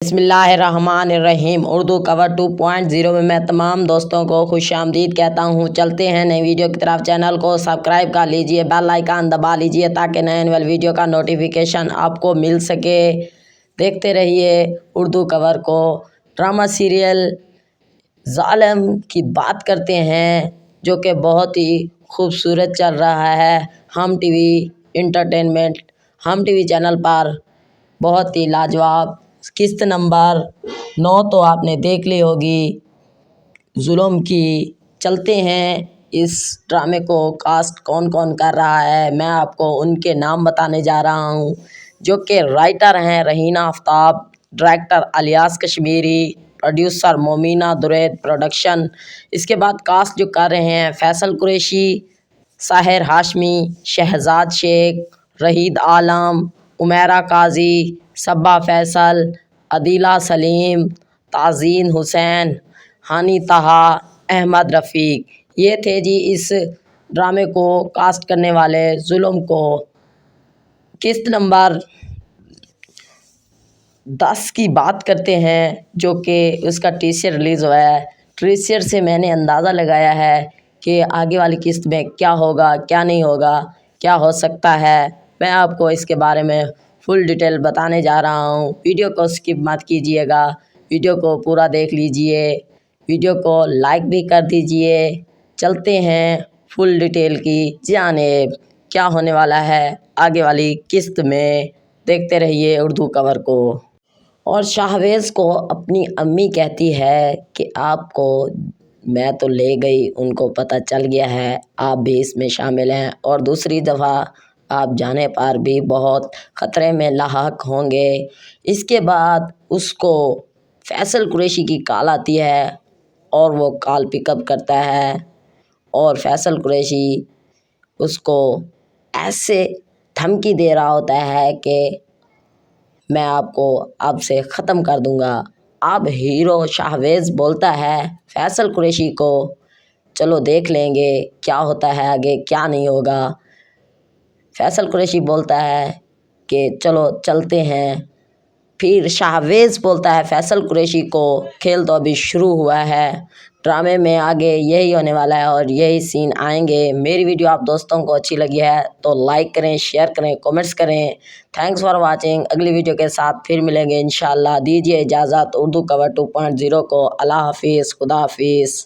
بسم اللہ الرحمن الرحیم اردو کور 2.0 میں تمام دوستوں کو خوش آمدید کہتا ہوں۔ چلتے ہیں نئی ویڈیو کی طرف۔ چینل کو سبسکرائب کر لیجئے، بیل آئیکن دبا لیجئے تاکہ نئے ویڈیو کا نوٹیفیکیشن آپ کو مل سکے۔ دیکھتے رہیے اردو کور کو۔ ڈرامہ سیریل ظالم کی بات کرتے ہیں جو کہ بہت ہی خوبصورت چل رہا ہے ہم ٹی وی انٹرٹینمنٹ ہم ٹی وی چینل پر۔ بہت ہی لاجواب قسط نمبر 9 تو آپ نے دیکھ لی ہوگی ظلم کی۔ چلتے ہیں اس ڈرامے کو کاسٹ کون کون کر رہا ہے، میں آپ کو ان کے نام بتانے جا رہا ہوں جو کہ رائٹر ہیں Rahina Aftab, director Ilyas Kashmiri, producer Momina Duraid production. اس کے بعد کاسٹ جو کر رہے ہیں فیصل قریشی، ساحر ہاشمی، شہزاد شیخ، رحید عالم، عمیرہ قاضی، صبا فیصل، عدیلہ سلیم، تازین حسین، ہانی طہا، احمد رفیق۔ یہ تھے جی اس ڈرامے کو کاسٹ کرنے والے ظلم کو۔ قسط نمبر 10 کی بات کرتے ہیں جو کہ اس کا ٹیزر ریلیز ہوا ہے۔ ٹیزر سے میں نے اندازہ لگایا ہے کہ آگے والی قسط میں کیا ہوگا کیا نہیں ہوگا، کیا ہو سکتا ہے۔ میں آپ کو اس کے بارے میں فل ڈیٹیل بتانے جا رہا ہوں۔ ویڈیو کو اسکپ مت کیجیے گا، ویڈیو کو پورا دیکھ لیجیے، ویڈیو کو لائک بھی کر دیجیے۔ چلتے ہیں فل ڈیٹیل کی جانب، کیا ہونے والا ہے آگے والی قسط میں۔ دیکھتے رہیے اردو کور کو۔ اور شاہویز کو اپنی امی کہتی ہے کہ آپ کو میں تو لے گئی، ان کو پتہ چل گیا ہے آپ بھی اس میں شامل ہیں اور دوسری دفعہ آپ جانے پر بھی بہت خطرے میں لاحق ہوں گے۔ اس کے بعد اس کو فیصل قریشی کی کال آتی ہے اور وہ کال پک اپ کرتا ہے اور فیصل قریشی اس کو ایسے دھمکی دے رہا ہوتا ہے کہ میں آپ کو اب سے ختم کر دوں گا۔ اب ہیرو شاہویز بولتا ہے فیصل قریشی کو چلو دیکھ لیں گے کیا ہوتا ہے آگے کیا نہیں ہوگا۔ فیصل قریشی بولتا ہے کہ چلو چلتے ہیں۔ پھر شاہویز بولتا ہے فیصل قریشی کو کھیل تو ابھی شروع ہوا ہے، ڈرامے میں آگے یہی ہونے والا ہے اور یہی سین آئیں گے۔ میری ویڈیو آپ دوستوں کو اچھی لگی ہے تو لائک کریں، شیئر کریں، کومنٹس کریں۔ Thanks for watching. اگلی ویڈیو کے ساتھ پھر ملیں گے انشاءاللہ۔ دیجیے اجازت اردو کور 2.0 کو۔ اللہ حافظ، خدا حافظ۔